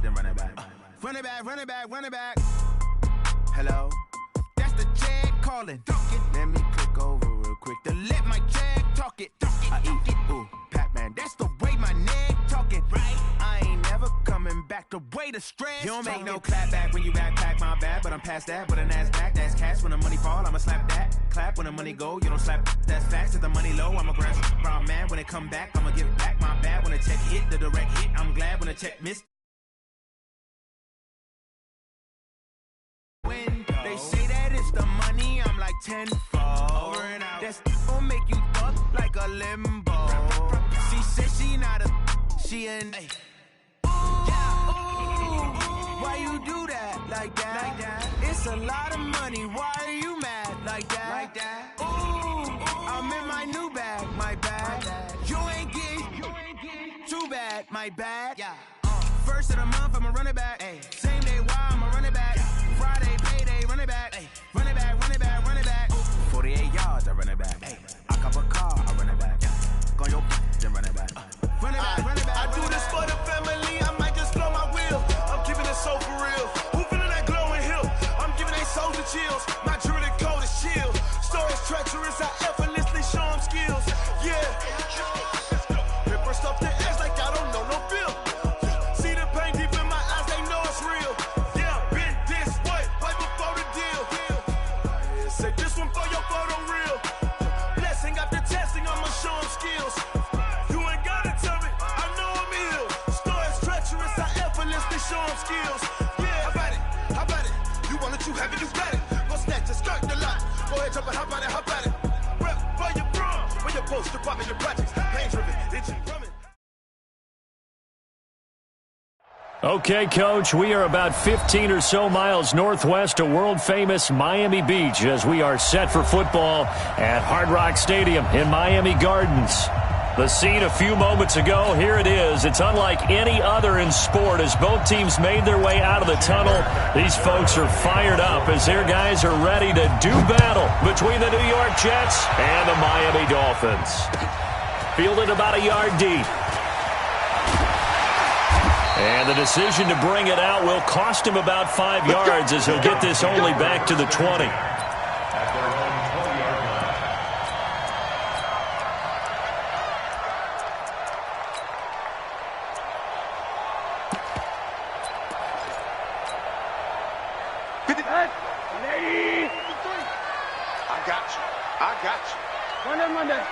then run it back. Run it back, run it back, run it back. Hello? That's the jag calling. Let me click over real quick to let my jag talk it. I eat it, ooh, Pac-Man. That's the way my neck talking. Right? I ain't never coming back the way the stress. You don't make no clap back when you backpack, my bad. But I'm past that with an ass back. That's cash when the money fall. I'ma slap that. Clap when the money go. You don't slap. That's facts. If the money low, I'ma grab some brown man. When it come back, I'ma give back my bad. When the check hit, the direct hit. I'm glad when the check missed. When they say that it's the money, I'm like tenfold. Over and out. That's gon' make you fuck like a limbo. She said she not a, she an. Why you do that like that? It's a lot of money. Why are you mad like that? Ooh, I'm in my new bag, my bad. You ain't getting too bad, my bad. Yeah. First of the month, I'ma run it back. Same day, why I'ma run it back. Friday, payday, run it back. Run it back, run it back, run it back. 48 yards, I run it back. I cop a car, I run it back. Go on your then run it back. Run it back, run it back. I do this for the family, I might just blow my wheel. I'm keeping it so for real. Who feeling that glowing hill? I'm giving they souls the chills. My jewelry cold is chill. Stories treacherous, I effortlessly show them skills. Yeah. Ripper stuff the edge like I don't know no feel. See the pain deep in my eyes, they know it's real. Yeah, been this way, right before the deal. Say this one for your photo reel. Blessing after testing, I'ma show them skills. You ain't gotta tell me, I know I'm ill. Stories treacherous, I effortlessly show them skills. Yeah, how about it? You want it, you have it, you got it. Go snatch it, skirt the lot. Go ahead, jump it, how about it? Rep for your bro, for your poster, popping your projects. Pain driven, itching from it. Okay, Coach, we are about 15 or so miles northwest of world-famous Miami Beach as we are set for football at Hard Rock Stadium in Miami Gardens. The scene a few moments ago, here it is. It's unlike any other in sport as both teams made their way out of the tunnel. These folks are fired up as their guys are ready to do battle between the New York Jets and the Miami Dolphins. Fielded about a yard deep. And the decision to bring it out will cost him about 5 yards as he'll get this only back to the 20. I got you. Monday.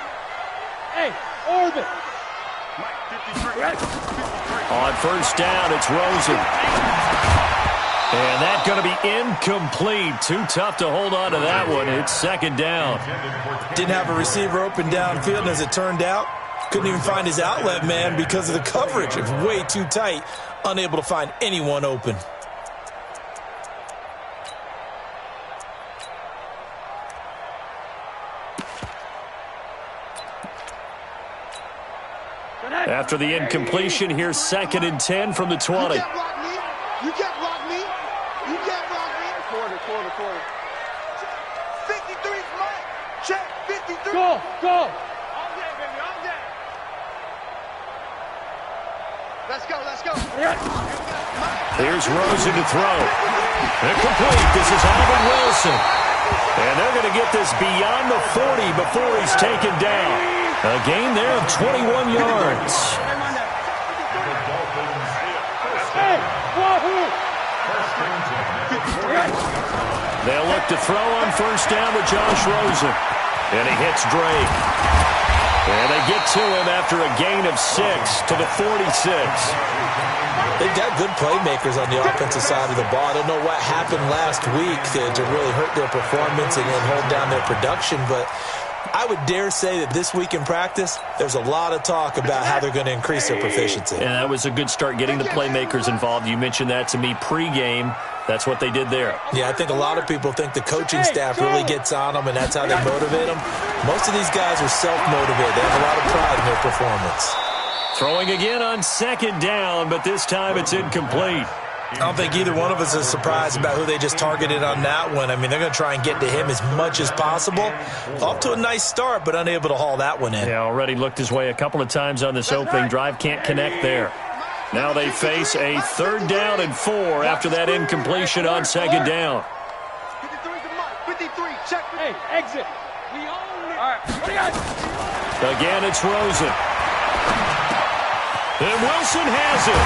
Hey, orbit. On first down, it's Rosen. And that's going to be incomplete. Too tough to hold on to that one. It's second down. Didn't have a receiver open downfield, and as it turned out, couldn't even find his outlet man because of the coverage. It was way too tight, unable to find anyone open. After the incompletion, here's 2nd and 10 from the 20. You can't block me. You can't block me. You can't block me. Quarter. 53's mine. Check 53. Go. All day, baby. All day. Let's go. Here's Rosen to throw. Incomplete. This is Alvin Wilson. And they're going to get this beyond the 40 before he's taken down. A gain there of 21 yards. They'll look to throw on first down to Josh Rosen. And he hits Drake. And they get to him after a gain of 6 to the 46. They've got good playmakers on the offensive side of the ball. I don't know what happened last week to really hurt their performance and hold down their production, but I would dare say that this week in practice, there's a lot of talk about how they're going to increase their proficiency. And that was a good start getting the playmakers involved. You mentioned that to me pregame. That's what they did there. Yeah, I think a lot of people think the coaching staff really gets on them, and that's how they motivate them. Most of these guys are self-motivated. They have a lot of pride in their performance. Throwing again on 2nd down, but this time it's incomplete. I don't think either one of us is surprised about who they just targeted on that one. I mean, they're going to try and get to him as much as possible. Off to a nice start, but unable to haul that one in. Yeah, already looked his way a couple of times on this opening drive. Can't connect there. Now they face a 3rd down and 4 after that incompletion on 2nd down. 53's the mark. 53. Check. Hey, exit. We own it. All right. What do you got? Again, it's Rosen. And Wilson has it.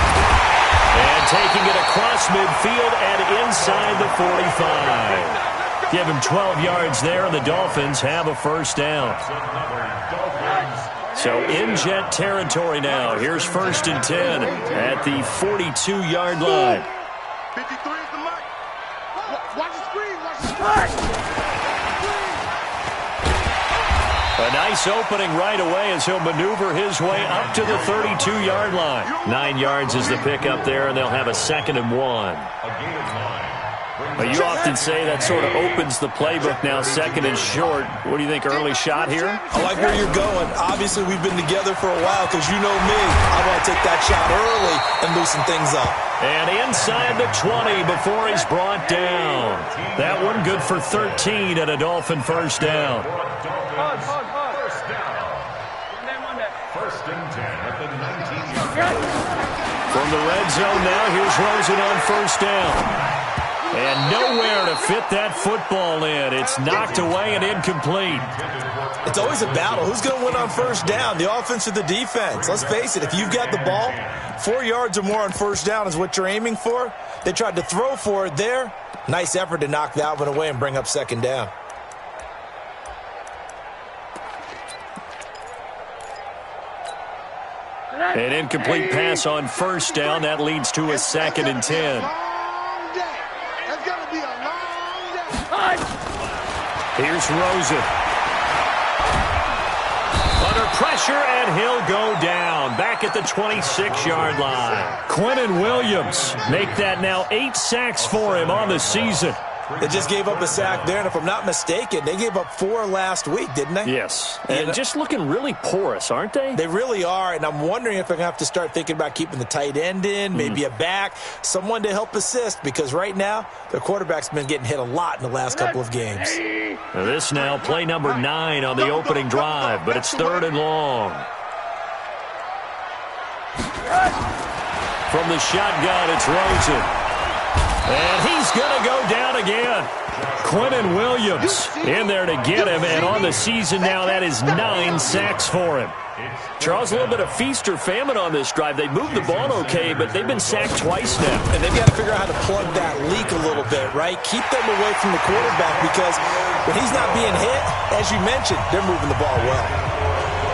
And taking it across midfield and inside the 45. Give him 12 yards there, and the Dolphins have a 1st down. So in Jet territory now. Here's 1st and 10 at the 42-yard line. 53 is the mark. Watch the screen. Watch the screen. A nice opening right away as he'll maneuver his way up to the 32-yard line. 9 yards is the pickup there, and they'll have a 2nd and 1. But you often say that sort of opens the playbook now, 2nd and short. What do you think, early shot here? I like where you're going. Obviously, we've been together for a while because you know me. I want to take that shot early and loosen things up. And inside the 20 before he's brought down. That one good for 13 and a Dolphin 1st down. First down. First and 10 at the 19. From the red zone now, here's Rosen on 1st down. And nowhere to fit that football in. It's knocked away and incomplete. It's always a battle. Who's going to win on 1st down, the offense or the defense? Let's face it, if you've got the ball, 4 yards or more on 1st down is what you're aiming for. They tried to throw for it there. Nice effort to knock that one away and bring up 2nd down. An incomplete pass on 1st down. That leads to a 2nd and 10. Here's Rosen. Under pressure, and he'll go down. Back at the 26-yard line. Quinnen Williams make that now 8 sacks for him on the season. They just gave up a sack there, and if I'm not mistaken, they gave up 4 last week, didn't they? Yes, and just looking really porous, aren't they? They really are, and I'm wondering if they're going to have to start thinking about keeping the tight end in, maybe a back, someone to help assist, because right now, their quarterback's been getting hit a lot in the last couple of games. Now this now, play number 9 on the opening drive, but it's 3rd and long. From the shotgun, it's Rosen. And he's going to go down again. Quinnen Williams in there to get him, and on the season now, that is 9 sacks for him. Charles, a little bit of feast or famine on this drive. They moved the ball okay, but they've been sacked twice now. And they've got to figure out how to plug that leak a little bit, right? Keep them away from the quarterback, because when he's not being hit, as you mentioned, they're moving the ball well.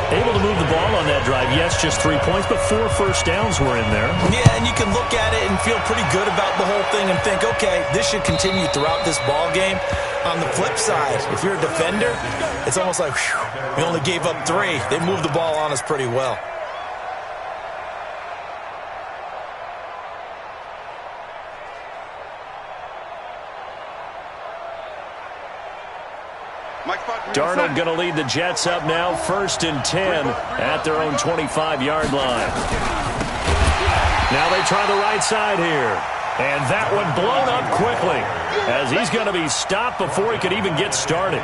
Able to move the ball on that drive. Yes, just 3 points, but 4 1st downs were in there. Yeah, and you can look at it and feel pretty good about the whole thing and think, okay, this should continue throughout this ball game. On the flip side, if you're a defender, it's almost like, whew, we only gave up 3. They moved the ball on us pretty well. Darnold going to lead the Jets up now, 1st and 10 at their own 25-yard line. Now they try the right side here. And that one blown up quickly as he's going to be stopped before he could even get started.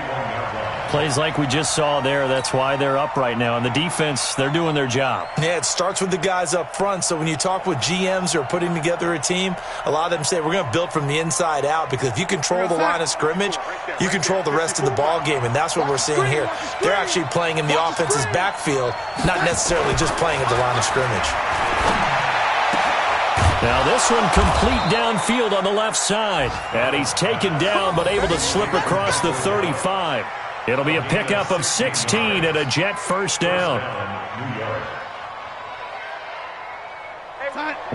Plays like we just saw there, that's why they're up right now. And the defense, they're doing their job. Yeah, it starts with the guys up front. So when you talk with GMs who are putting together a team, a lot of them say we're going to build from the inside out, because if you control the line of scrimmage, you control the rest of the ball game, and that's what we're seeing here. They're actually playing in the offense's backfield, not necessarily just playing at the line of scrimmage. Now this one complete downfield on the left side. And he's taken down but able to slip across the 35. It'll be a pickup of 16 and a Jet 1st down.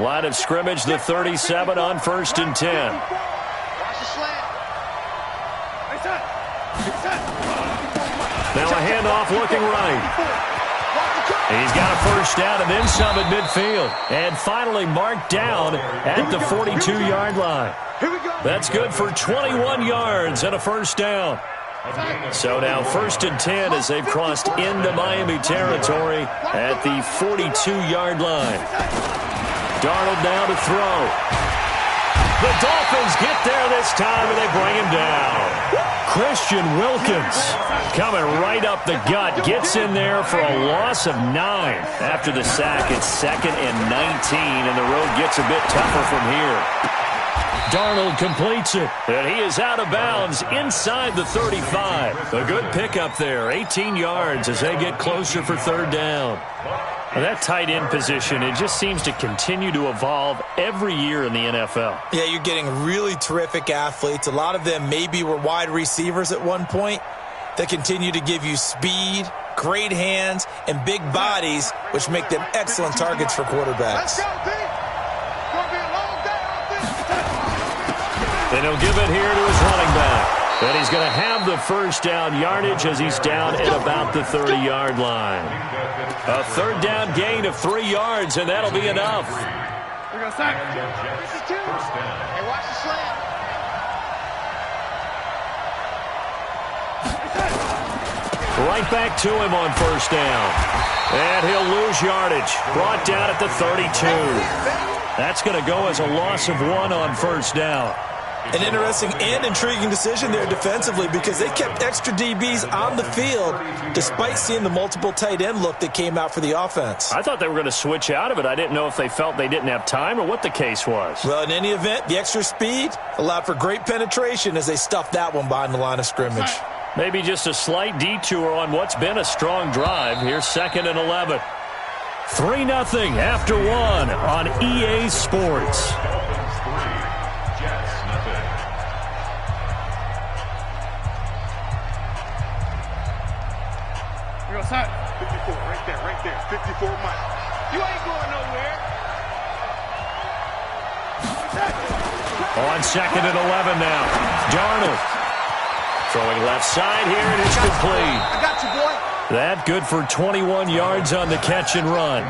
Line of scrimmage, the 37 on 1st and 10. Now a handoff looking right. He's got a 1st down and then some at midfield. And finally marked down at the 42-yard line. That's good for 21 yards and a 1st down. So now 1st and 10 as they've crossed into Miami territory at the 42-yard line. Darnold now to throw. The Dolphins get there this time, and they bring him down. Christian Wilkins coming right up the gut, gets in there for a loss of 9. After the sack, it's 2nd and 19, and the road gets a bit tougher from here. Darnold completes it, and he is out of bounds inside the 35. A good pickup there, 18 yards as they get closer for 3rd down. Well, that tight end position, it just seems to continue to evolve every year in the NFL. Yeah, you're getting really terrific athletes. A lot of them maybe were wide receivers at one point. They continue to give you speed, great hands, and big bodies, which make them excellent targets for quarterbacks. And he'll give it here to his running back. And he's going to have the 1st down yardage as he's down at about the 30-yard line. A 3rd down gain of 3 yards, and that'll be enough. We're going to sack. Hey, watch the slant. Right back to him on 1st down. And he'll lose yardage. Brought down at the 32. That's going to go as a loss of 1 on 1st down. An interesting and intriguing decision there defensively because they kept extra DBs on the field despite seeing the multiple tight end look that came out for the offense. I thought they were going to switch out of it. I didn't know if they felt they didn't have time or what the case was. Well, in any event, the extra speed allowed for great penetration as they stuffed that one behind the line of scrimmage. Maybe just a slight detour on what's been a strong drive. Here's 2nd and 11. 3-0 after 1 on EA Sports. We're going to sack. 54, right there. 54 miles. You ain't going nowhere. On 2nd and 11 now. Darnold throwing left side here, and it's complete. I got you, boy. That good for 21 yards on the catch and run.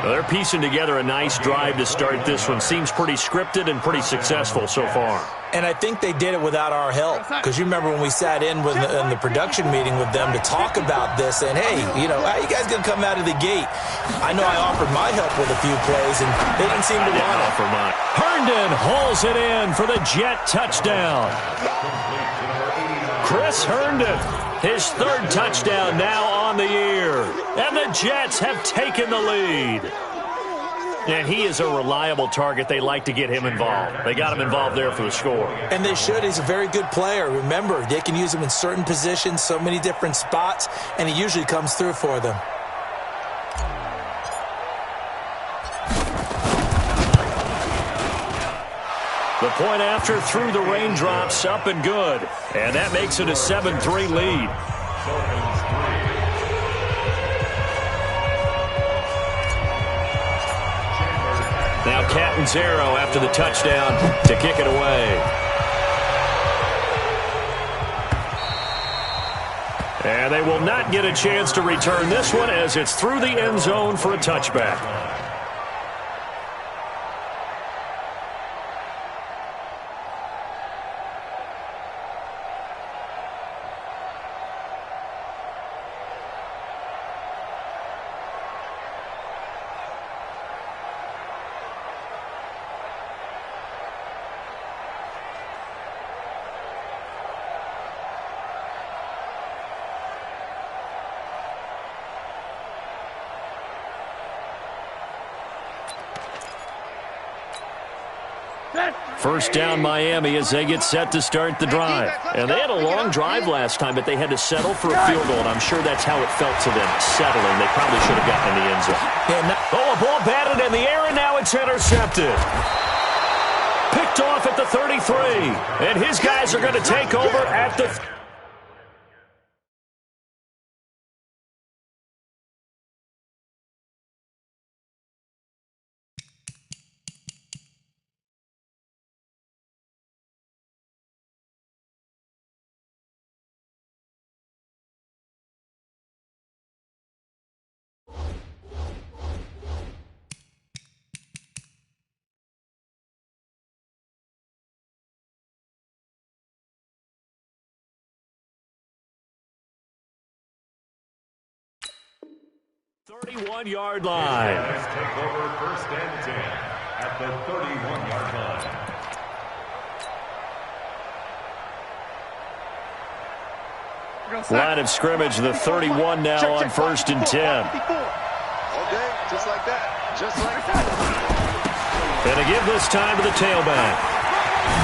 Well, they're piecing together a nice drive to start this one. Seems pretty scripted and pretty successful so far. And I think they did it without our help. Because you remember when we sat in the production meeting with them to talk about this, and hey, you know, how you guys going to come out of the gate? I know I offered my help with a few plays, and they didn't seem to want it. Herndon hauls it in for the Jet touchdown. Chris Herndon, his 3rd touchdown now on the year. And the Jets have taken the lead. And he is a reliable target. They like to get him involved. They got him involved there for the score. And they should. He's a very good player. Remember, they can use him in certain positions, so many different spots, and he usually comes through for them. The point after through the raindrops, up and good. And that makes it a 7-3 lead. Now Catanzaro after the touchdown to kick it away. And they will not get a chance to return this one as it's through the end zone for a touchback. First down Miami as they get set to start the drive. And they had a long drive last time, but they had to settle for a field goal, and I'm sure that's how it felt to them, settling. They probably should have gotten in the end zone. Oh, a ball batted in the air, and now it's intercepted. Picked off at the 33, and his guys are going to take over at the... ...31-yard line. Take over 1st and 10. at the 31-yard line. Line of scrimmage, the 31 now on 1st and 10. Okay, just like that. Just like that. And to give this time to the tailback.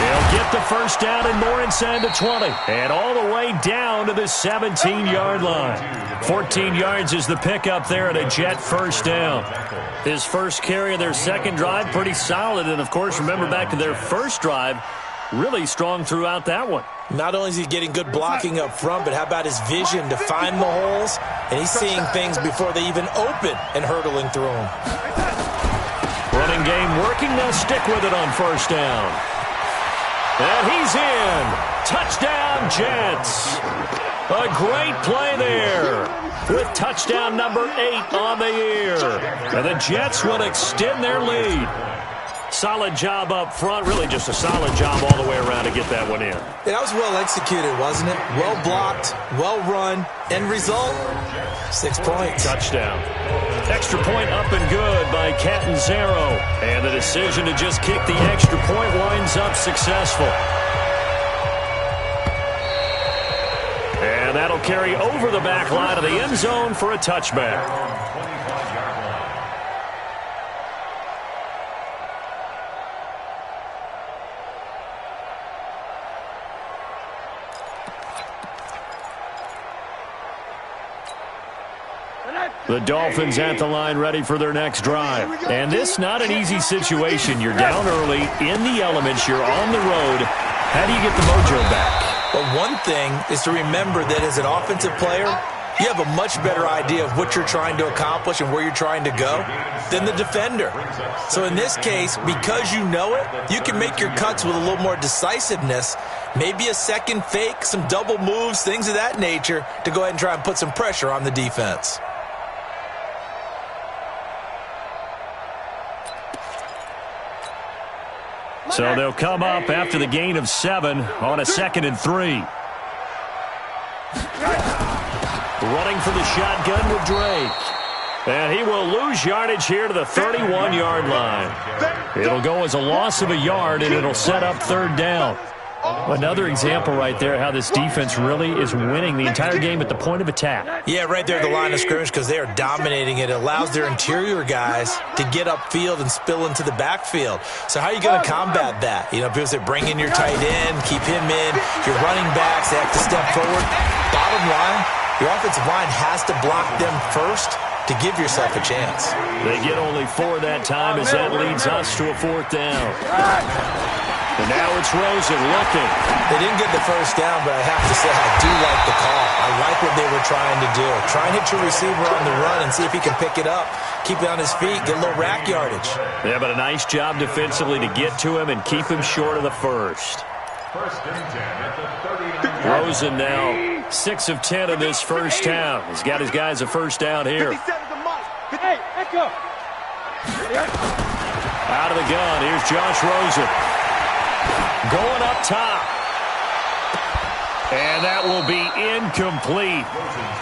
They'll get the first down and more inside the 20. And all the way down to the 17-yard line. 14 yards is the pickup there and a Jet first down. His first carry of their second drive, pretty solid. And, of course, remember back to their first drive, really strong throughout that one. Not only is he getting good blocking up front, but how about his vision to find the holes? And he's seeing things before they even open and hurtling through them. Running game working. They'll stick with it on first down. And he's in. Touchdown, Jets. A great play there with touchdown number 8 on the year. And the Jets will extend their lead. Solid job up front. Really just a solid job all the way around to get that one in. That was well executed, wasn't it? Well blocked, well run. End result, 6 points. Touchdown. Extra point up and good by Catanzaro. And the decision to just kick the extra point winds up successful. And that'll carry over the back line of the end zone for a touchback. The Dolphins at the line ready for their next drive. And this not an easy situation. You're down early, in the elements, you're on the road. How do you get the mojo back? Well, one thing is to remember that as an offensive player, you have a much better idea of what you're trying to accomplish and where you're trying to go than the defender. So in this case, because you know it, you can make your cuts with a little more decisiveness, maybe a second fake, some double moves, things of that nature, to go ahead and try and put some pressure on the defense. So they'll come up after the gain of 7 on a 2nd and 3. Running for the shotgun with Drake. And he will lose yardage here to the 31-yard line. It'll go as a loss of a yard, and it'll set up 3rd down. Another example right there how this defense really is winning the entire game at the point of attack. Yeah, right there at the line of scrimmage because they are dominating it. It allows their interior guys to get upfield and spill into the backfield. So how are you going to combat that? You know, people say bring in your tight end, keep him in. Your running backs, they have to step forward. Bottom line, your offensive line has to block them first to give yourself a chance. They get only 4 that time as that leads us to a 4th down. And now it's Rosen looking. They didn't get the first down, but I have to say I do like the call. I like what they were trying to do. Try and hit your receiver on the run and see if he can pick it up. Keep it on his feet, get a little rack yardage. Yeah, but a nice job defensively to get to him and keep him short of the first. 1st and 10 at the 30. Rosen now 6 of 10 in this first down. He's got his guys a first down here. Hey, echo. Out of the gun, here's Josh Rosen. Going up top. And that will be incomplete.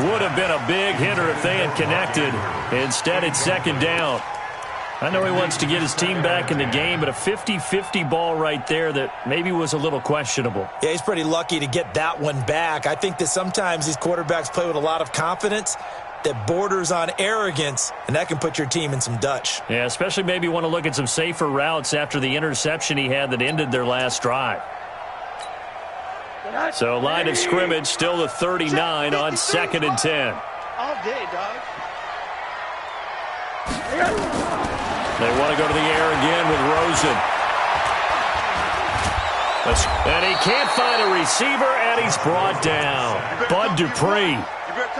Would have been a big hitter if they had connected. Instead, it's 2nd down. I know he wants to get his team back in the game, but a 50-50 ball right there that maybe was a little questionable. Yeah, he's pretty lucky to get that one back. I think that sometimes these quarterbacks play with a lot of confidence that borders on arrogance, and that can put your team in some Dutch. Yeah, especially maybe want to look at some safer routes after the interception he had that ended their last drive. So line of scrimmage, still the 39 on 2nd and 10. All day, dog. They want to go to the air again with Rosen. And he can't find a receiver, and he's brought down. Bud Dupree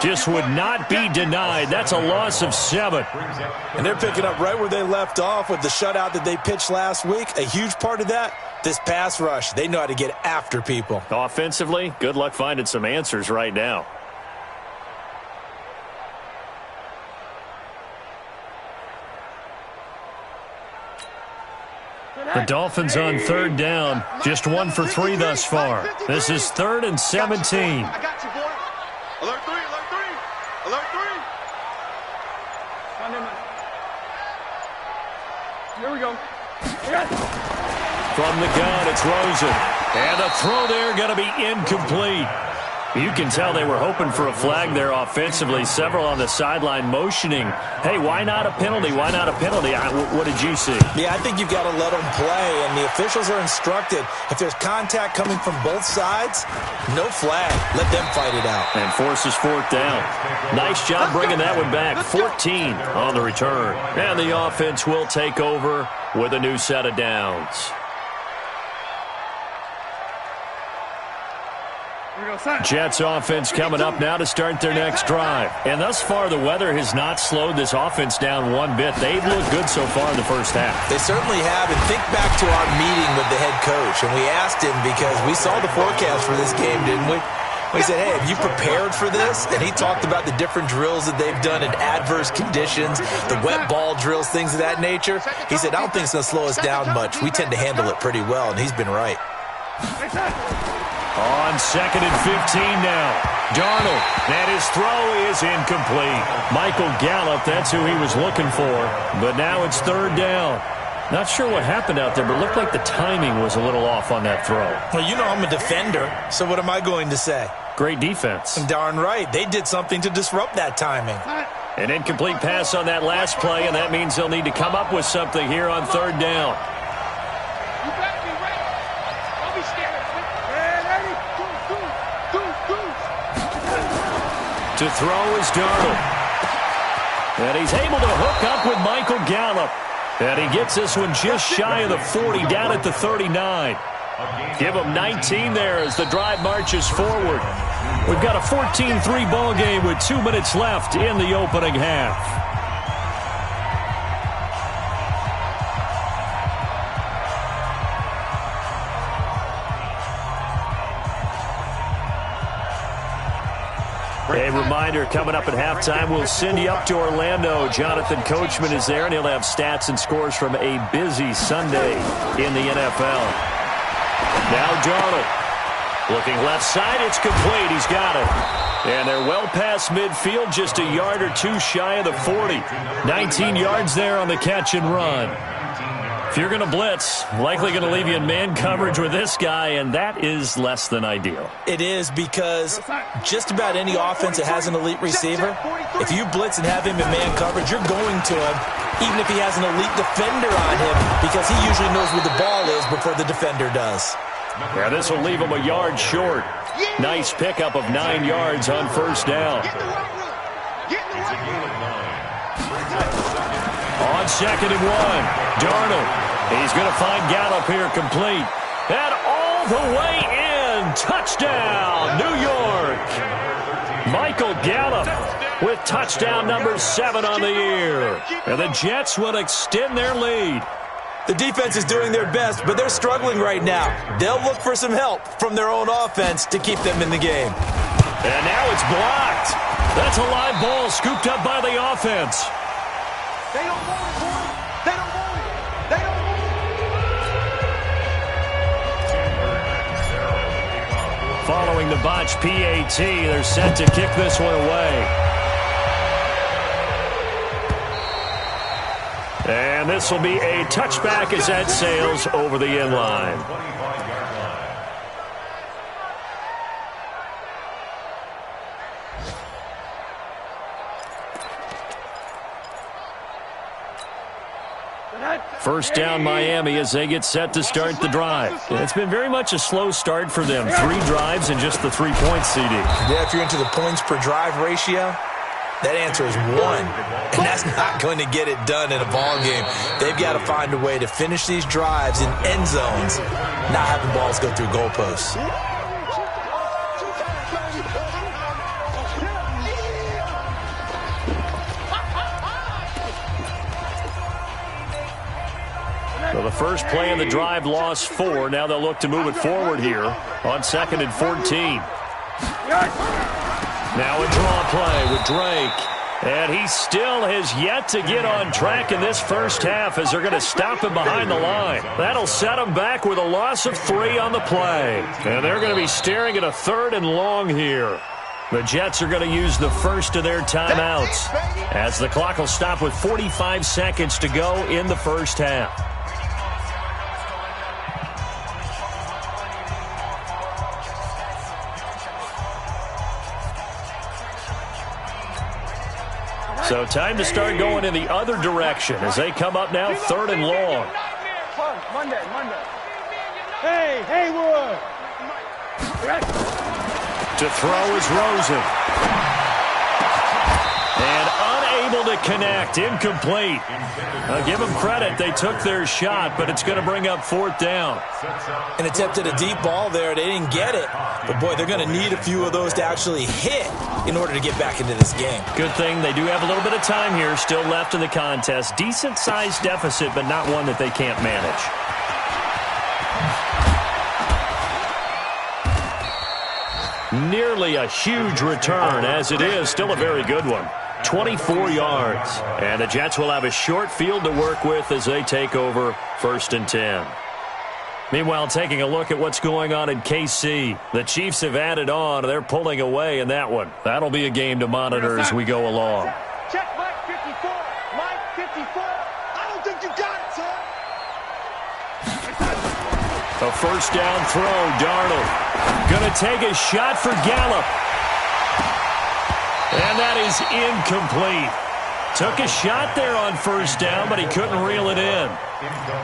just would not be denied. That's a loss of 7. And they're picking up right where they left off with the shutout that they pitched last week. A huge part of that, this pass rush. They know how to get after people. Offensively, good luck finding some answers right now. The Dolphins on 3rd down. Just 1 for 3 thus far. This is 3rd and 17. I got you, boy. Alert 3, alert 3. Alert 3. Here we go. From the gun, it's Rosen. And the throw there going to be incomplete. You can tell they were hoping for a flag there offensively. Several on the sideline motioning, hey, why not a penalty? Why not a penalty? What did you see? Yeah, I think you've got to let them play, and the officials are instructed. If there's contact coming from both sides, no flag. Let them fight it out. And forces fourth down. Nice job bringing that one back. 14 on the return. And the offense will take over with a new set of downs. Jets offense coming up now to start their next drive. And thus far, the weather has not slowed this offense down one bit. They've looked good so far in the first half. They certainly have. And think back to our meeting with the head coach. And we asked him because we saw the forecast for this game, didn't we? We said, hey, have you prepared for this? And he talked about the different drills that they've done in adverse conditions, the wet ball drills, things of that nature. He said, I don't think it's going to slow us down much. We tend to handle it pretty well, and he's been right. On 2nd and 15 now. Darnold, and his throw is incomplete. Michael Gallup, that's who he was looking for. But now it's 3rd down. Not sure what happened out there, but it looked like the timing was a little off on that throw. Well, you know I'm a defender, so what am I going to say? Great defense. Darn right. They did something to disrupt that timing. An incomplete pass on that last play, and that means they'll need to come up with something here on 3rd down. To throw is Darnold. And he's able to hook up with Michael Gallup. And he gets this one just shy of the 40, down at the 39. Give him 19 there as the drive marches forward. We've got a 14-3 ball game with 2 minutes left in the opening half. A reminder, coming up at halftime, we'll send you up to Orlando. Jonathan Coachman is there, and he'll have stats and scores from a busy Sunday in the NFL. Now Darnold. Looking left side, it's complete. He's got it. And they're well past midfield, just a yard or two shy of the 40. 19 yards there on the catch and run. If you're going to blitz, likely going to leave you in man coverage with this guy, and that is less than ideal. It is, because just about any offense that has an elite receiver, if you blitz and have him in man coverage, you're going to him, even if he has an elite defender on him, because he usually knows where the ball is before the defender does. Yeah, this will leave him a yard short. Nice pickup of 9 yards on 1st down. On 2nd and 1, Darnold. He's going to find Gallup here complete. And all the way in. Touchdown, New York. Michael Gallup with touchdown number 7 on the year. And the Jets will extend their lead. The defense is doing their best, but they're struggling right now. They'll look for some help from their own offense to keep them in the game. And now it's blocked. That's a live ball scooped up by the offense. They don't want it, boy. They don't want it. They don't want it. Following the botch PAT, they're set to kick this one away. And this will be a touchback as that sails over the end line. First down Miami as they get set to start the drive. It's been very much a slow start for them. 3 drives and just the 3 points, CD. Yeah, if you're into the points per drive ratio, that answer is 1. And that's not going to get it done in a ball game. They've got to find a way to finish these drives in end zones, not having balls go through goalposts. So the first play of the drive lost 4. Now they'll look to move it forward here on 2nd and 14. Now a draw play with Drake. And he still has yet to get on track in this first half as they're going to stop him behind the line. That'll set him back with a loss of 3 on the play. And they're going to be staring at a 3rd and long here. The Jets are going to use the first of their timeouts as the clock will stop with 45 seconds to go in the first half. So time to start going in the other direction as they come up now 3rd and long. Monday. Hey, Haywood. To throw is Rosen. And unable to connect. Incomplete. I'll give them credit. They took their shot, but it's going to bring up 4th down. And attempted a deep ball there. They didn't get it. But, boy, they're going to need a few of those to actually hit in order to get back into this game. Good thing they do have a little bit of time here still left in the contest. Decent-sized deficit, but not one that they can't manage. Nearly a huge return, as it is still a very good one. 24 yards. And the Jets will have a short field to work with as they take over 1st and 10. Meanwhile, taking a look at what's going on in KC. The Chiefs have added on. They're pulling away in that one. That'll be a game to monitor as we go along. Check Mike 54. Mike 54. I don't think you got it, sir. A 1st down throw. Darnold going to take a shot for Gallup. And that is incomplete. Took a shot there on 1st down, but he couldn't reel it in.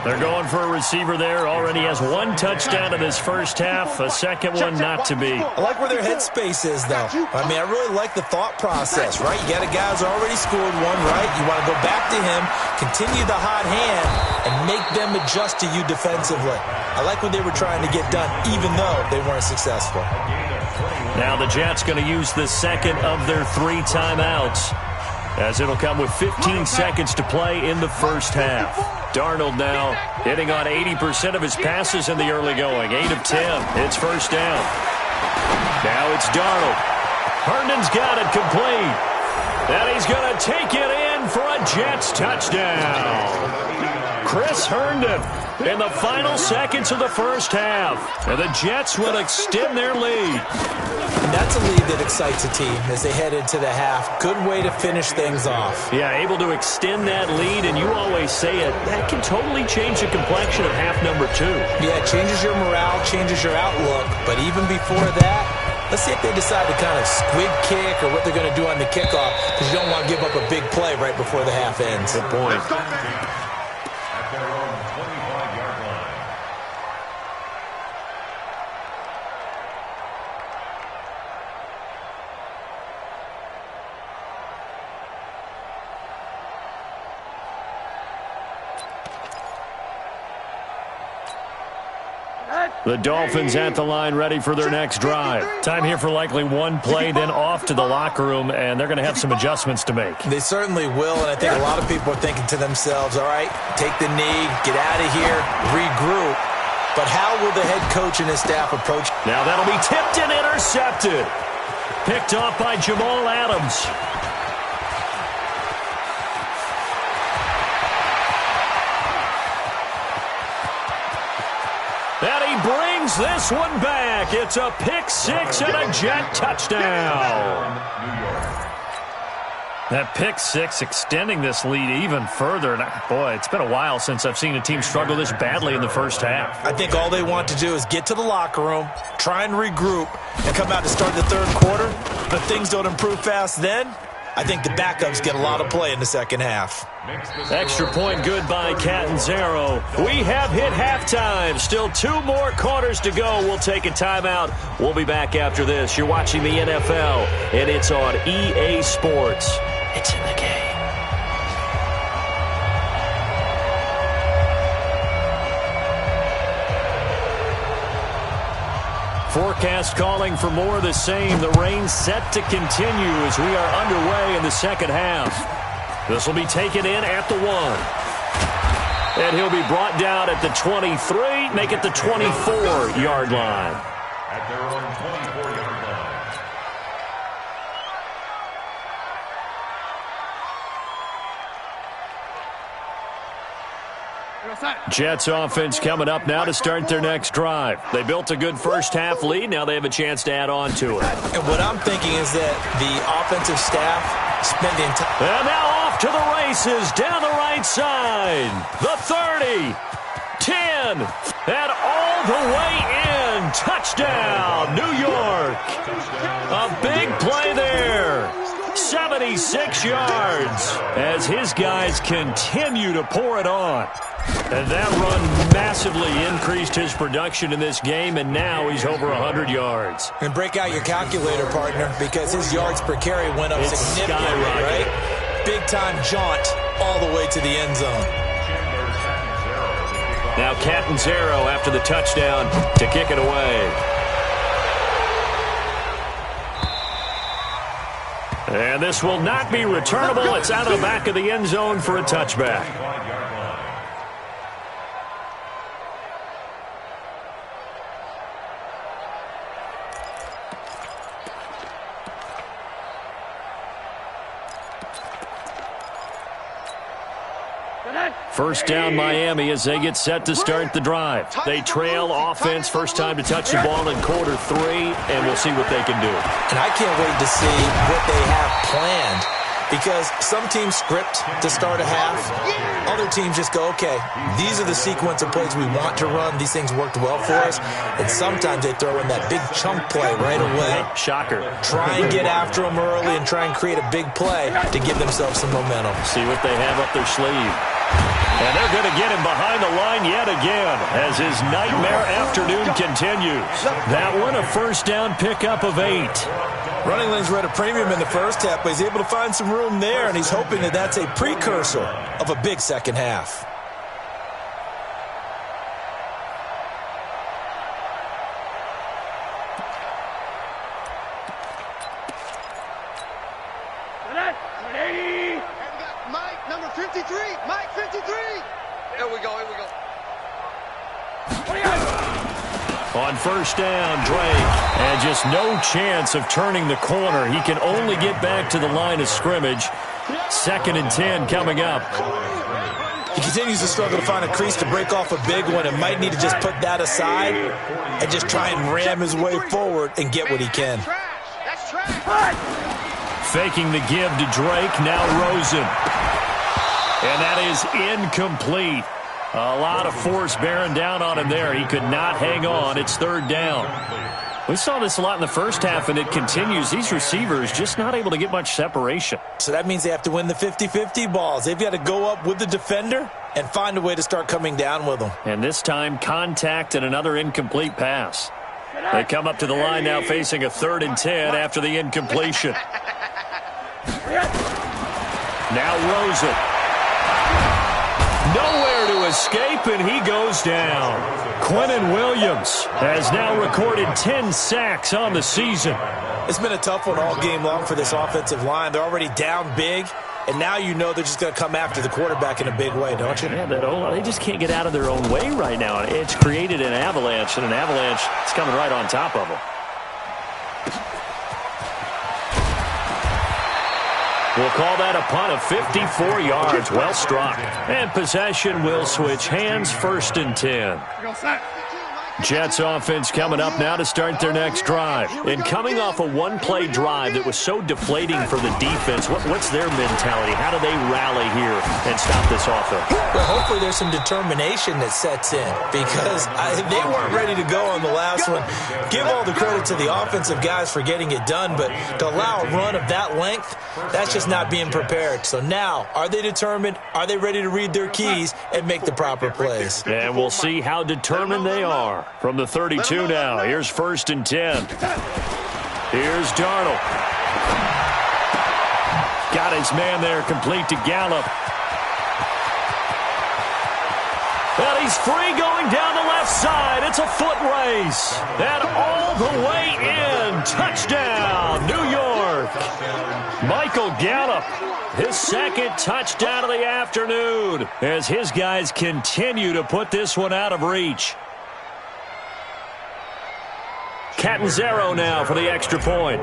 They're going for a receiver there. Already has 1 touchdown in his first half. A second one not to be. I like where their headspace is, though. I mean, I really like the thought process, right? You got a guy who's already scored one, right? You want to go back to him, continue the hot hand, and make them adjust to you defensively. I like what they were trying to get done, even though they weren't successful. Now the Jets going to use the second of their 3 timeouts, as it'll come with 15 seconds to play in the first half. Darnold now hitting on 80% of his passes in the early going. 8 of 10. It's 1st down. Now it's Darnold. Herndon's got it complete. And he's going to take it in for a Jets touchdown. Chris Herndon in the final seconds of the first half. And the Jets will extend their lead. And that's a lead that excites a team as they head into the half. Good way to finish things off. Yeah, able to extend that lead, and you always say it, that can totally change the complexion of half number 2. Yeah, it changes your morale, changes your outlook. But even before that, let's see if they decide to kind of squib kick or what they're going to do on the kickoff, because you don't want to give up a big play right before the half ends. Good point. At their own 25-yard line. The Dolphins at the line ready for their next drive. Time here for likely 1 play, then off to the locker room, and they're going to have some adjustments to make. They certainly will, and I think a lot of people are thinking to themselves, all right, take the knee, get out of here, regroup. But how will the head coach and his staff approach? Now that'll be tipped and intercepted. Picked off by Jamal Adams. And he brings this one back. It's a pick 6 and a Jet touchdown. That pick 6 extending this lead even further. And boy, it's been a while since I've seen a team struggle this badly in the first half. I think all they want to do is get to the locker room, try and regroup, and come out to start the third quarter. But things don't improve fast then. I think the backups get a lot of play in the second half. Extra point good by Catanzaro. We have hit halftime. Still 2 more quarters to go. We'll take a timeout. We'll be back after this. You're watching the NFL, and it's on EA Sports. It's in the game. Forecast calling for more of the same. The rain set to continue as we are underway in the second half. This will be taken in at the 1. And he'll be brought down at the 23, make it the 24-yard line. At their own 24-yard line. Jets offense coming up now to start their next drive. They built a good first half lead. Now they have a chance to add on to it. And what I'm thinking is that the offensive staff spent the entire... And now off to the races down the right side. The 30, 10, and all the way in. Touchdown, New York. A big play there. 76 yards as his guys continue to pour it on. And that run massively increased his production in this game, and now he's over 100 yards. And break out your calculator, partner, because his yards per carry went up significantly, right? Big-time jaunt all the way to the end zone. Now Catanzaro after the touchdown to kick it away. And this will not be returnable. It's out of the back of the end zone for a touchback. First down Miami as they get set to start the drive. They trail offense, first time to touch the ball in quarter 3, and we'll see what they can do. And I can't wait to see what they have planned, because some teams script to start a half. Other teams just go, okay, these are the sequence of plays we want to run. These things worked well for us. And sometimes they throw in that big chunk play right away. Shocker. Try and get after them early and try and create a big play to give themselves some momentum. See what they have up their sleeve. And they're going to get him behind the line yet again as his nightmare afternoon continues. That one, a first down pickup of 8. Running lanes were at a premium in the first half, but he's able to find some room there, and he's hoping that that's a precursor of a big second half. Mike, number 53. Mike, 53. Here we go. On first down, Drake, and just no chance of turning the corner. He can only get back to the line of scrimmage. 2nd and 10 coming up. He continues to struggle to find a crease to break off a big one and might need to just put that aside and just try and ram his way forward and get what he can. That's trash. Faking the give to Drake, now Rosen. And that is incomplete. A lot of force bearing down on him there. He could not hang on. It's 3rd down. We saw this a lot in the first half, and it continues. These receivers just not able to get much separation. So that means they have to win the 50-50 balls. They've got to go up with the defender and find a way to start coming down with them. And this time, contact and another incomplete pass. They come up to the line now facing a 3rd and 10 after the incompletion. Now Rosen. Nowhere to escape, and he goes down. Quinnen Williams has now recorded 10 sacks on the season. It's been a tough one all game long for this offensive line. They're already down big, and now you know they're just going to come after the quarterback in a big way, don't you? Yeah, they just can't get out of their own way right now. It's created an avalanche, and an avalanche is coming right on top of them. We'll call that a punt of 54 yards. Well struck. And possession will switch hands, 1st and 10. Jets offense coming up now to start their next drive. And coming off a one-play drive that was so deflating for the defense, what's their mentality? How do they rally here and stop this offense? Well, hopefully there's some determination that sets in, because they weren't ready to go on the last one. Give all the credit to the offensive guys for getting it done, but to allow a run of that length, that's just not being prepared. So now, are they determined? Are they ready to read their keys and make the proper plays? And we'll see how determined they are. From the 32 now, here's 1st and 10. Here's Darnold. Got his man there, complete to Gallup. And he's free going down the left side. It's a foot race. And all the way in. Touchdown, New York. Michael Gallup, his 2nd touchdown of the afternoon, as his guys continue to put this one out of reach. Catanzaro now for the extra point.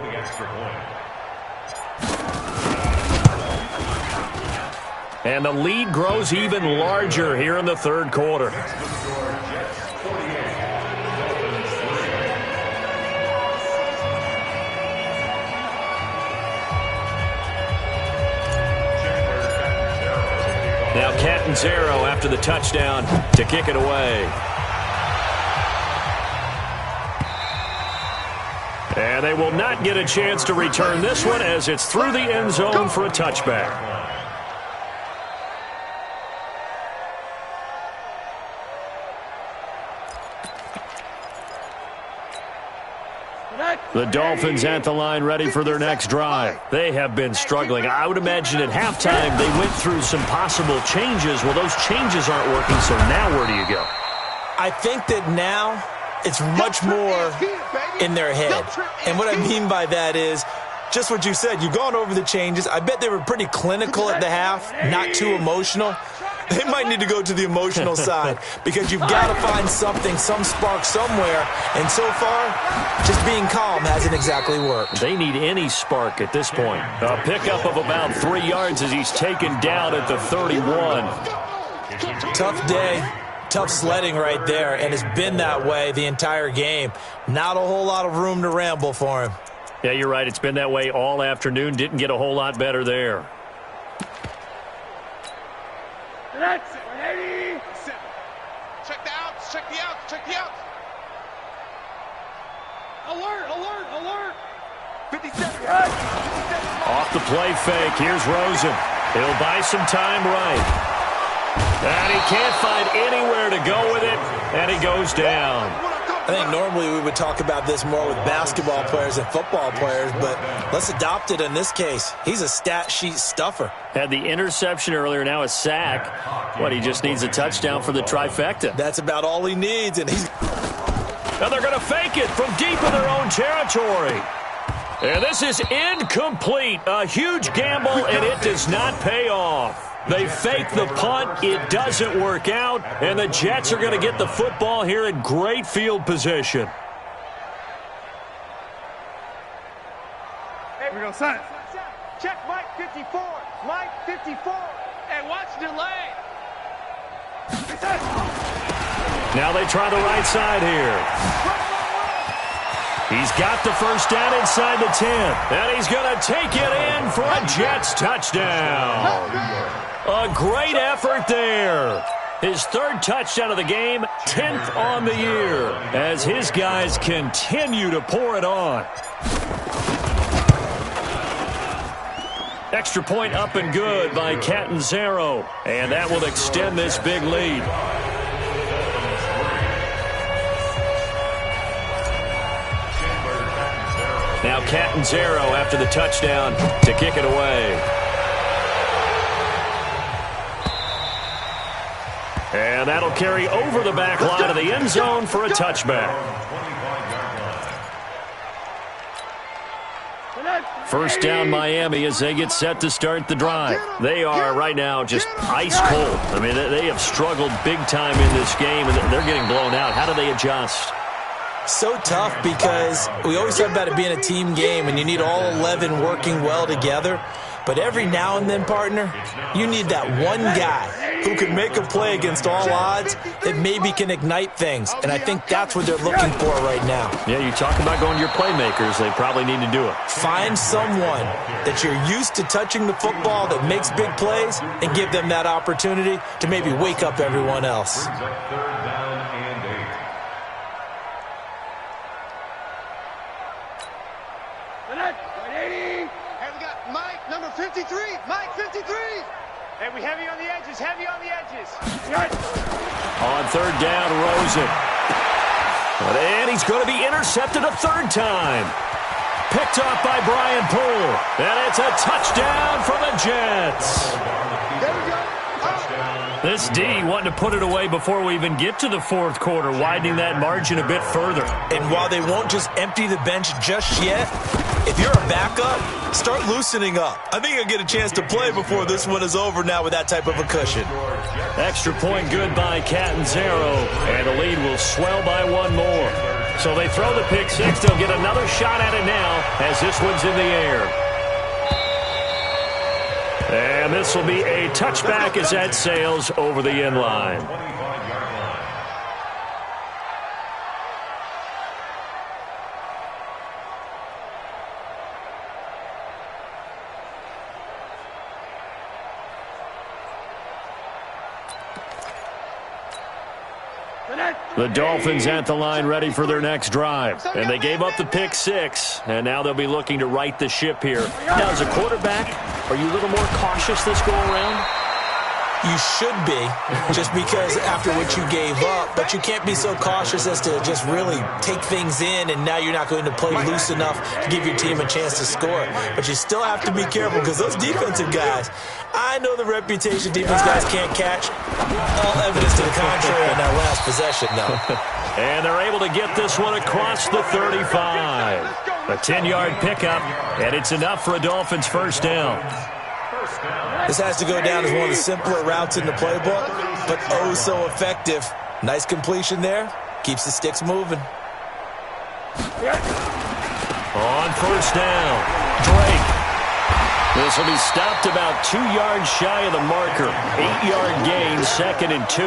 And the lead grows even larger here in the 3rd quarter. Now Catanzaro after the touchdown to kick it away. And they will not get a chance to return this one as it's through the end zone for a touchback. The Dolphins at the line ready for their next drive. They have been struggling. I would imagine at halftime they went through some possible changes. Well, those changes aren't working, so now where do you go? I think that now it's much more in their head. And what I mean by that is just what you said. You've gone over the changes. I bet they were pretty clinical at the half, not too emotional. They might need to go to the emotional side because you've got to find something, some spark somewhere. And so far, just being calm hasn't exactly worked. They need any spark at this point. A pickup of about 3 yards as he's taken down at the 31. Tough day, tough sledding right there, and it's been that way the entire game. Not a whole lot of room to ramble for him. Yeah, you're right. It's been that way all afternoon. Didn't get a whole lot better there. That's it. 180. Check the outs. Check the outs. Check the outs. Alert, alert, alert. 57. Off the play fake. Here's Rosen. He'll buy some time right. And he can't find anywhere to go with it, and he goes down. I think normally we would talk about this more with basketball players and football players, but let's adopt it in this case. He's a stat sheet stuffer. Had the interception earlier, now a sack. What, he just needs a touchdown for the trifecta. That's about all he needs, and he's... Now they're going to fake it from deep in their own territory. And this is incomplete. A huge gamble, and it does not pay off. They fake the punt. It doesn't work out, and the Jets are going to get the football here in great field position. Hey, we go, son. Check Mike 54. Mike 54. Hey, watch delay. Now they try the right side here. He's got the first down inside the 10. And he's going to take it in for a Jets touchdown. A great effort there. His third touchdown of the game, 10th on the year, as his guys continue to pour it on. Extra point up and good by Catanzaro. And that will extend this big lead. Now Catanzaro after the touchdown to kick it away. And that'll carry over the back line of the end zone for a touchback. First down Miami as they get set to start the drive. They are right now just ice cold. I mean, they have struggled big time in this game, and they're getting blown out. How do they adjust? So tough because we always talk about it being a team game and you need all 11 working well together. But every now and then, partner, you need that one guy who can make a play against all odds that maybe can ignite things. And I think that's what they're looking for right now. Yeah, you talk about going to your playmakers. They probably need to do it. Find someone that you're used to touching the football that makes big plays and give them that opportunity to maybe wake up everyone else. Number 53, Mike 53. Hey, we heavy on the edges, heavy on the edges. On third down, Rosen. And he's going to be intercepted a third time. Picked off by Brian Poole. And it's a touchdown for the Jets. There we go. This D wanting to put it away before we even get to the fourth quarter, widening that margin a bit further. And while they won't just empty the bench just yet, if you're a backup, start loosening up. I think you'll get a chance to play before this one is over now with that type of a cushion. Extra point good by Catanzaro, and the lead will swell by one more. So they throw the pick six. They'll get another shot at it now as this one's in the air. And this will be a touchback as that sails over the end line. The Dolphins at the line ready for their next drive. And they gave up the pick 6, and now they'll be looking to right the ship here. Now, as a quarterback, are you a little more cautious this go around? You should be, just because after what you gave up, but you can't be so cautious as to just really take things in, and now you're not going to play loose enough to give your team a chance to score. But you still have to be careful, because those defensive guys, I know the reputation defense guys can't catch. All evidence to the contrary on that last possession, though. And they're able to get this one across the 35. A 10-yard pickup, and it's enough for a Dolphins first down. This has to go down as one of the simpler routes in the playbook, but oh so effective. Nice completion there. Keeps the sticks moving. On first down, Drake. This will be stopped about 2 yards shy of the marker. 8-yard gain, 2nd and 2.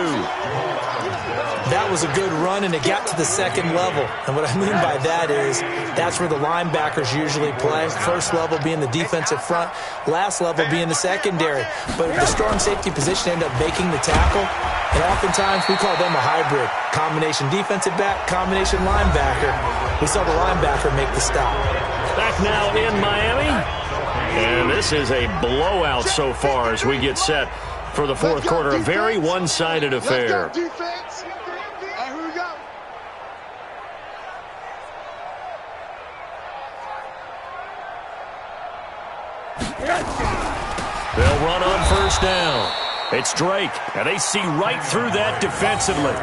That was a good run, and it got to the second level. And what I mean by that is that's where the linebackers usually play. First level being the defensive front, last level being the secondary. But the strong safety position ended up making the tackle, and oftentimes we call them a hybrid. Combination defensive back, combination linebacker. We saw the linebacker make the stop. Back now in Miami. And this is a blowout so far as we get set for the fourth quarter. A very one-sided affair. They'll run on first down. It's Drake, and they see right through that defensively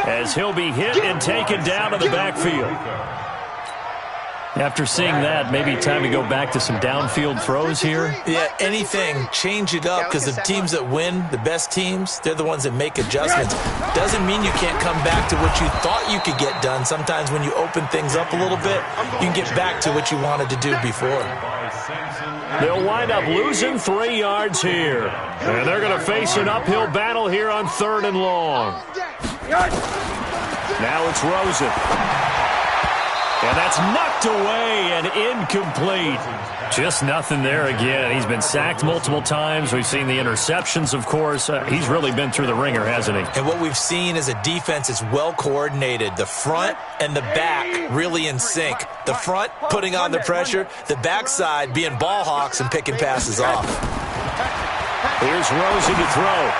as he'll be hit and taken down to the backfield. After seeing that, maybe time to go back to some downfield throws here. Yeah, anything. Change it up, because the teams that win, the best teams, they're the ones that make adjustments. Doesn't mean you can't come back to what you thought you could get done. Sometimes when you open things up a little bit, you can get back to what you wanted to do before. They'll wind up losing 3 yards here. And they're going to face an uphill battle here on 3rd and long. Now it's Rosen. And that's knocked away and incomplete. Just nothing there again. He's been sacked multiple times. We've seen the interceptions, of course. He's really been through the ringer, hasn't he? And what we've seen is a defense is well coordinated. The front and the back really in sync. The front putting on the pressure. The backside being ball hawks and picking passes off. Here's Rosen to throw.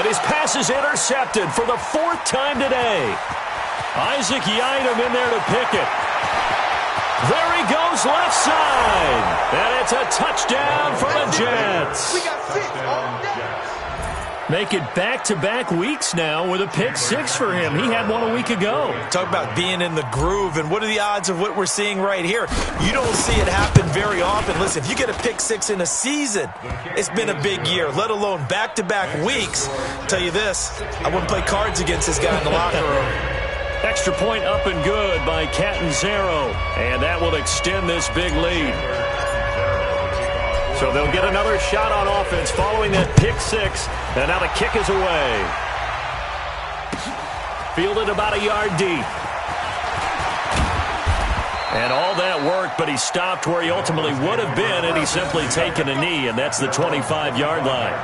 And his pass is intercepted for the 4th time today. Isaac Yiadom in there to pick it. There he goes left side. And it's a touchdown for the Jets. Make it back-to-back weeks now with a pick 6 for him. He had one a week ago. Talk about being in the groove, and what are the odds of what we're seeing right here? You don't see it happen very often. Listen, if you get a pick 6 in a season, it's been a big year, let alone back-to-back weeks. I'll tell you this, I wouldn't play cards against this guy in the locker room. Extra point up and good by Catanzaro. And that will extend this big lead. So they'll get another shot on offense following that pick 6. And now the kick is away. Fielded about a yard deep. And all that worked, but he stopped where he ultimately would have been, and he's simply taken a knee, and that's the 25-yard line.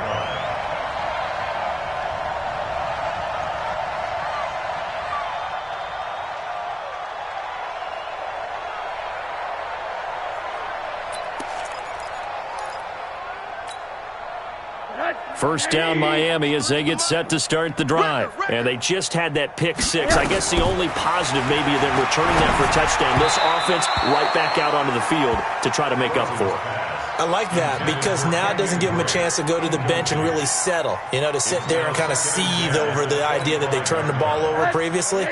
First down Miami as they get set to start the drive. And they just had that pick 6. I guess the only positive maybe of them returning that for a touchdown. This offense right back out onto the field to try to make up for it. I like that because now it doesn't give them a chance to go to the bench and really settle. You know, to sit there and kind of seethe over the idea that they turned the ball over previously.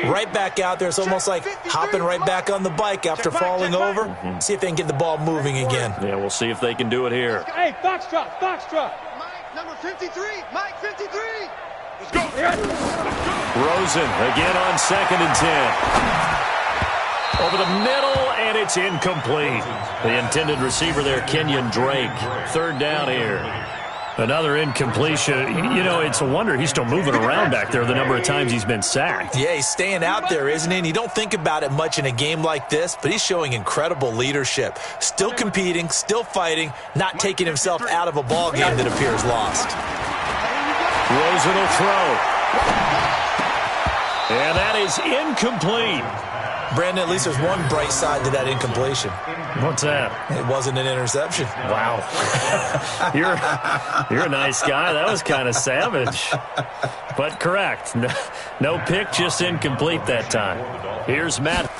Right back out there. It's almost like hopping right back on the bike after falling over. See if they can get the ball moving again. Yeah, we'll see if they can do it here. Hey, Foxtrot, Foxtrot. Number 53, Mike 53. Let's go. Rosen again on 2nd and 10. Over the middle, and it's incomplete. The intended receiver there, Kenyon Drake. 3rd down here. Another incompletion. You know, it's a wonder he's still moving around back there the number of times he's been sacked. Yeah, he's staying out there, isn't he? And you don't think about it much in a game like this, but he's showing incredible leadership. Still competing, still fighting, not taking himself out of a ball game that appears lost. Rosen will throw. And that is incomplete. Brandon, at least there's one bright side to that incompletion. What's that? It wasn't an interception. Wow. You're a nice guy. That was kind of savage. But correct. No pick, just incomplete that time. Here's Matt.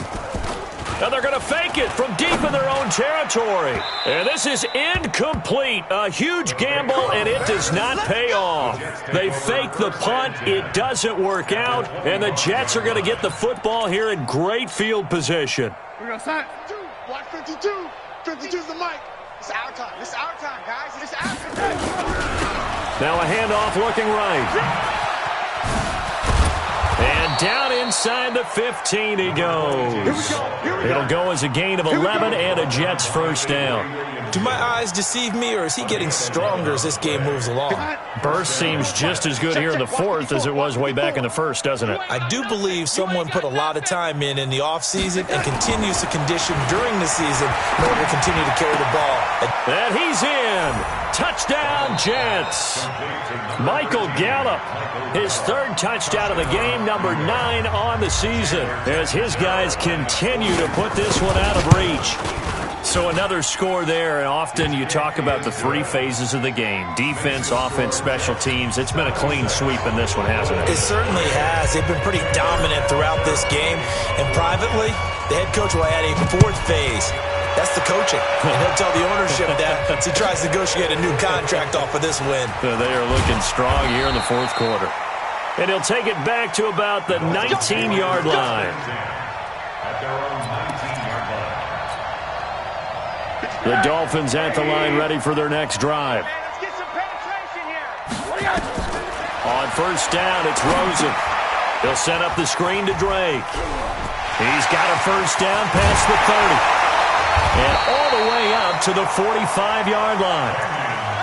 And they're going to fake it from deep in their own territory. And this is incomplete. A huge gamble, and it does not pay off. They fake the punt. It doesn't work out. And the Jets are going to get the football here in great field position. We're going to sign. Watch 52. 52 is the mic. It's our time. It's our time, guys. It's our time. Now a handoff looking right. And down inside the 15 he goes. It'll go as a gain of 11 and a Jets first down. Do my eyes deceive me, or is he getting stronger as this game moves along? Burst seems just as good here in the fourth as it was way back in the first, doesn't it? I do believe someone put a lot of time in the offseason and continues to condition during the season in order to continue to carry the ball. And he's in. Touchdown, Jets. Michael Gallup, his third touchdown of the game, number 9 on the season, as his guys continue to put this one out of reach. So another score there, and often you talk about the 3 phases of the game: defense, offense, special teams. It's been a clean sweep in this one, hasn't it? It certainly has. They've been pretty dominant throughout this game. And privately, the head coach will add a 4th phase. That's the coaching. And he'll tell the ownership that as he tries to negotiate a new contract off of this win. So they are looking strong here in the fourth quarter. And he'll take it back to about the 19-yard line. At their own 19-yard line. The Dolphins at the line, ready for their next drive. Let's get some penetration here. On first down, it's Rosen. He'll set up the screen to Drake. He's got a first down past the 30. And all the way up to the 45-yard line.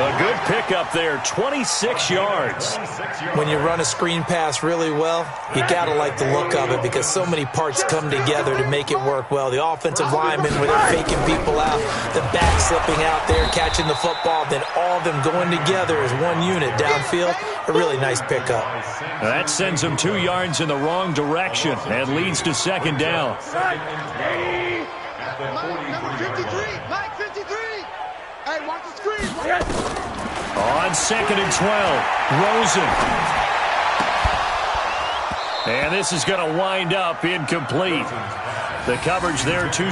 A good pickup there, 26 yards. When you run a screen pass really well, you got to like the look of it because so many parts come together to make it work well. The offensive linemen, where they're faking people out, the back slipping out there, catching the football, then all of them going together as one unit downfield. A really nice pickup. That sends them 2 yards in the wrong direction and leads to second down. Number 53. Mike 53. Hey, watch the screen. On second and 12, Rosen. And this is going to wind up incomplete. The coverage there, 2.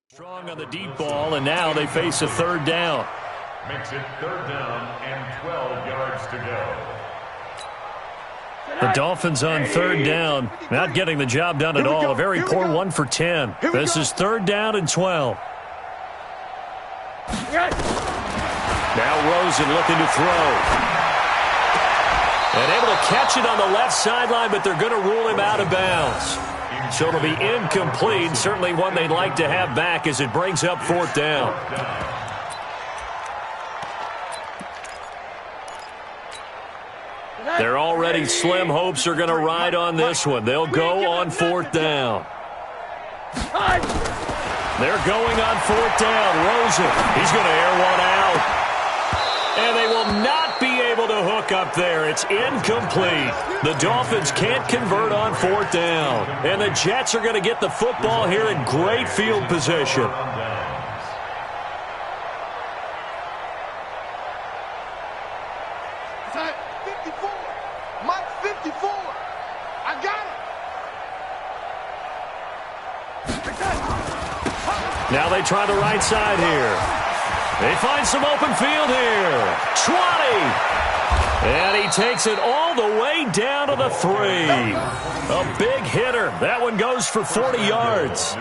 Strong on the deep ball, and now they face a third down. Makes it 3rd down and 12 yards to go. The Dolphins on 3rd down, not getting the job done at all. A very poor 1 for 10. This is 3rd down and 12. Now Rosen looking to throw. And able to catch it on the left sideline, but they're going to rule him out of bounds. So it'll be incomplete, certainly one they'd like to have back as it brings up 4th down. Their already slim hopes are going to ride on this one. They'll go on 4th down. They're going on 4th down. Rosen, he's going to air one out. And they will not be able to hook up there. It's incomplete. The Dolphins can't convert on 4th down. And the Jets are going to get the football here in great field position. 54. Mike 54. I got it. Now they try the right side here. They find some open field here. 20. And he takes it all the way down to the 3. A big hitter. That one goes for 40 yards.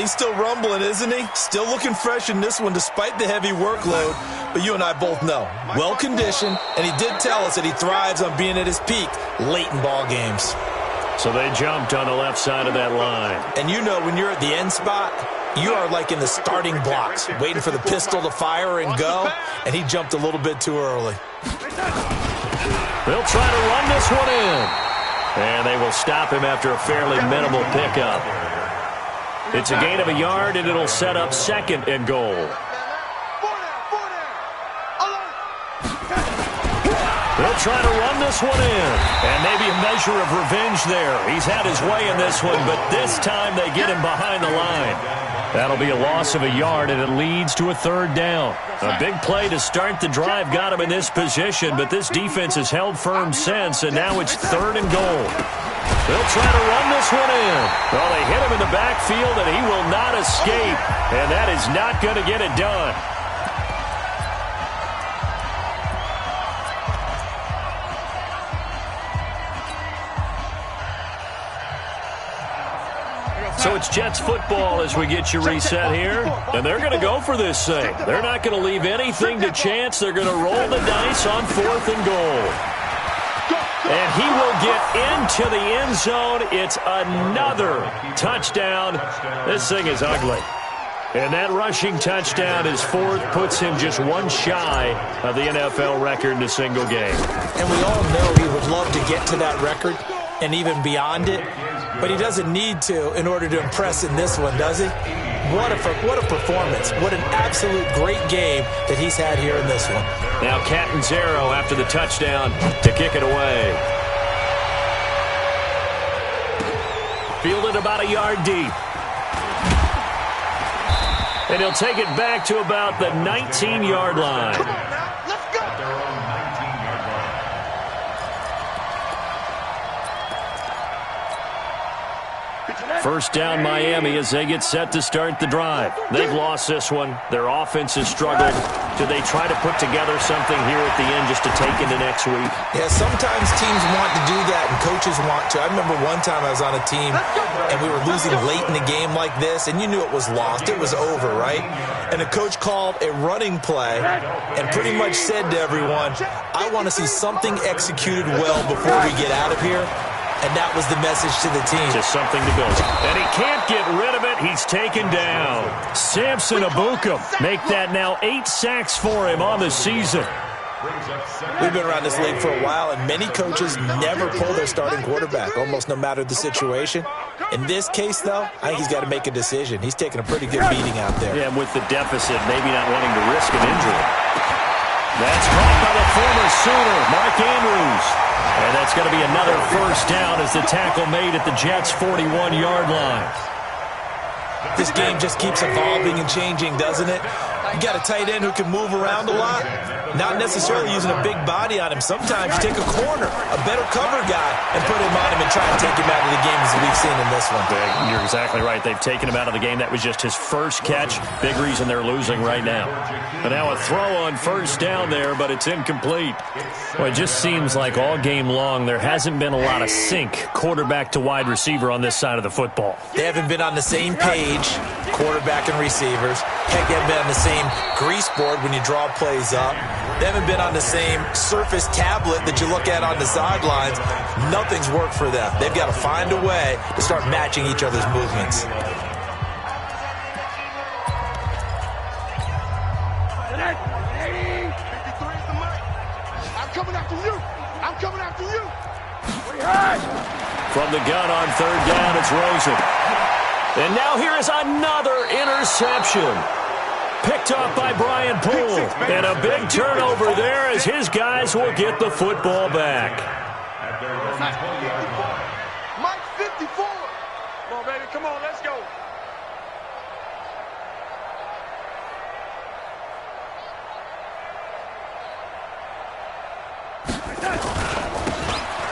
He's still rumbling, isn't he? Still looking fresh in this one despite the heavy workload. But you and I both know, well-conditioned, and he did tell us that he thrives on being at his peak late in ball games. So they jumped on the left side of that line. And you know when you're at the end spot, you are like in the starting blocks, waiting for the pistol to fire and go, and he jumped a little bit too early. They'll try to run this one in. And they will stop him after a fairly minimal pickup. It's a gain of a yard, and it'll set up 2nd and goal. They'll try to run this one in. And maybe a measure of revenge there. He's had his way in this one, but this time they get him behind the line. That'll be a loss of a yard, and it leads to a 3rd down. A big play to start the drive got him in this position, but this defense has held firm since, and now it's 3rd and goal. They'll try to run this one in. Well, they hit him in the backfield, and he will not escape, and that is not going to get it done. So it's Jets football as we get you reset here. And they're going to go for this thing. They're not going to leave anything to chance. They're going to roll the dice on 4th and goal. And he will get into the end zone. It's another touchdown. This thing is ugly. And that rushing touchdown is 4th, puts him just one shy of the NFL record in a single game. And we all know he would love to get to that record and even beyond it. But he doesn't need to in order to impress in this one, does he? What a performance. What an absolute great game that he's had here in this one. Now Catanzaro after the touchdown to kick it away. Fielded about a yard deep. And he'll take it back to about the 19-yard line. Come on now, let's go. First down Miami as they get set to start the drive. They've lost this one. Their offense has struggled. Do they try to put together something here at the end just to take into next week? Yeah, sometimes teams want to do that and coaches want to. I remember one time I was on a team and we were losing late in the game like this, and you knew it was lost. It was over, right? And the coach called a running play and pretty much said to everyone, I want to see something executed well before we get out of here. And that was the message to the team. Just something to build. And he can't get rid of it. He's taken down. Samson Abukum. Make that now 8 sacks for him on the season. We've been around this league for a while, and many coaches never pull their starting quarterback, almost no matter the situation. In this case, though, I think he's got to make a decision. He's taking a pretty good beating out there. Yeah, with the deficit, maybe not wanting to risk an injury. That's caught by the former Sooner, Mark Andrews. And that's going to be another first down as the tackle made at the Jets' 41-yard line. This game just keeps evolving and changing, doesn't it? You got a tight end who can move around a lot, not necessarily using a big body on him. Sometimes you take a corner, a better cover guy, and put him on him and try and take him out of the game as we've seen in this one. You're exactly right. They've taken him out of the game. That was just his first catch. Big reason they're losing right now. And now a throw on first down there, but it's incomplete. Well, it just seems like all game long there hasn't been a lot of sync quarterback to wide receiver on this side of the football. They haven't been on the same page, quarterback and receivers. Heck, they haven't been on the same grease board when you draw plays up. They haven't been on the same surface tablet that you look at on the sidelines. Nothing's worked for them. They've got to find a way to start matching each other's movements. I'm coming after you. I'm coming after you. From the gun on third down, it's Rosen. And now here is another interception. Picked up by Brian Poole. And a big turnover there as his guys will get the football back. Mike 54. Come on, baby. Come on, let's go.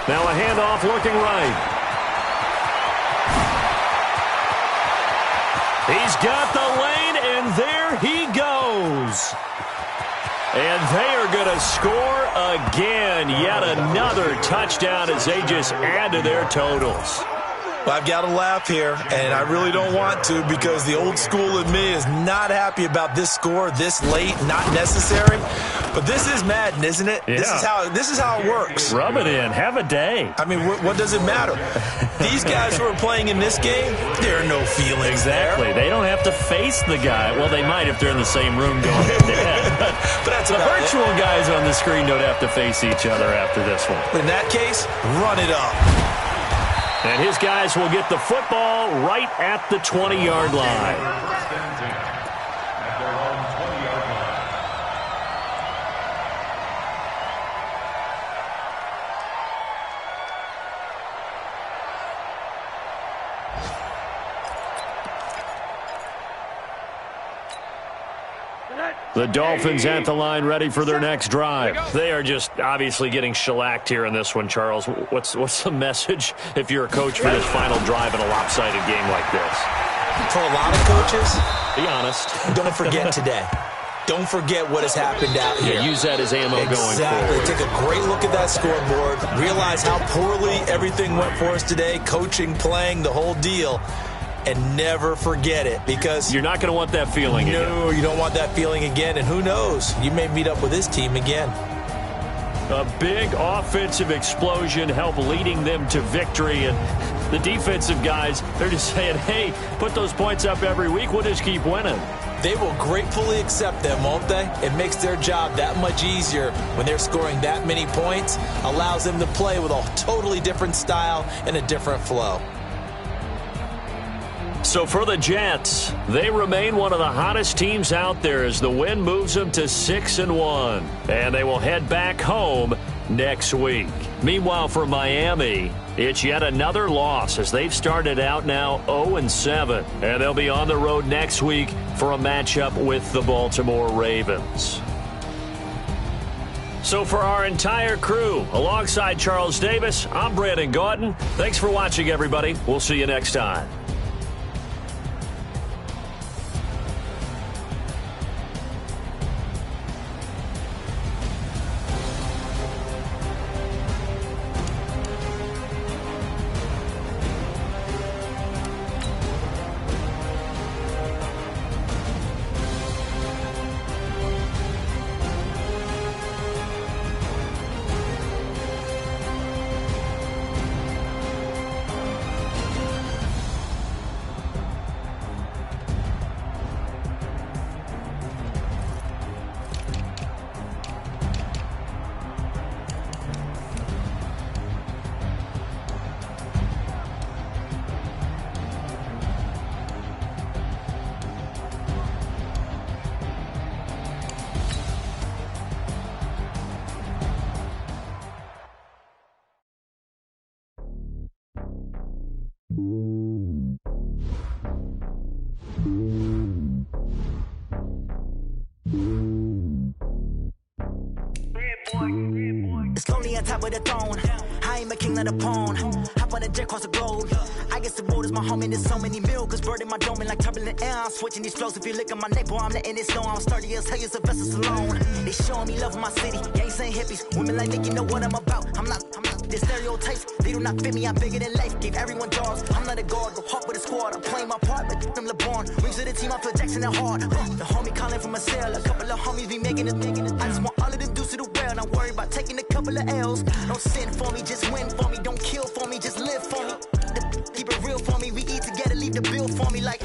Now a handoff looking right. He's got the lane, and there he goes. And they are going to score again. Yet another touchdown as they just add to their totals. Well, I've got to laugh here, and I really don't want to because the old school in me is not happy about this score this late, not necessary. But this is Madden, isn't it? Yeah. This is how it works. Rub it in. Have a day. I mean, what does it matter? These guys who are playing in this game, there are no feelings exactly. there. They don't have to face the guy. Well, they might if they're in the same room going head-to-head. But that's the virtual guys on the screen don't have to face each other after this one. In that case, run it up. And his guys will get the football right at the 20-yard line. The Dolphins at the line ready for their next drive. They are just obviously getting shellacked here in this one, Charles. What's the message if you're a coach for this final drive in a lopsided game like this? For a lot of coaches, be honest. Don't forget today. Don't forget what has happened out here. Yeah, use that as ammo going forward. Exactly. Take a great look at that scoreboard. Realize how poorly everything went for us today. Coaching, playing, the whole deal. And never forget it, because you're not going to want that feeling again. No, you don't want that feeling again. And who knows? You may meet up with this team again. A big offensive explosion helped leading them to victory. And the defensive guys, they're just saying, hey, put those points up every week. We'll just keep winning. They will gratefully accept them, won't they? It makes their job that much easier when they're scoring that many points. Allows them to play with a totally different style and a different flow. So for the Jets, they remain one of the hottest teams out there as the win moves them to 6-1. And they will head back home next week. Meanwhile, for Miami, it's yet another loss as they've started out now 0-7. And they'll be on the road next week for a matchup with the Baltimore Ravens. So for our entire crew, alongside Charles Davis, I'm Brandon Gautin. Thanks for watching, everybody. We'll see you next time. It's lonely on top of the throne. I ain't a king of the pawn. Hop on a jet across the globe. I guess the road is my home and there's so many miracles burning my dome and like turbulent air. I'm switching these flows. If you look at my neck, boy, I'm letting it snow. I'm sturdy as hell, as a vessel alone. They showing me love in my city. Gangs ain't hippies. Women like Nick, you know what I'm about. I'm not the stereotypes. They do not fit me. I'm bigger than life. Gave everyone dogs. I'm not a guard. Go hard with a squad. I'm playing my part like them LeBron. Rings to the team. I feel Jackson and hard. The homie calling from a cell. A couple of homies be making it. I just want all of them dudes to do well. Not worry about taking a couple of L's. Don't sin for me, just win for me. Don't kill for me, just live for me. Keep it real for me. We eat together, leave the bill for me like.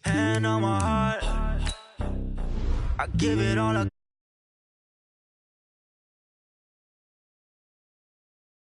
Hand on my heart, I give it all.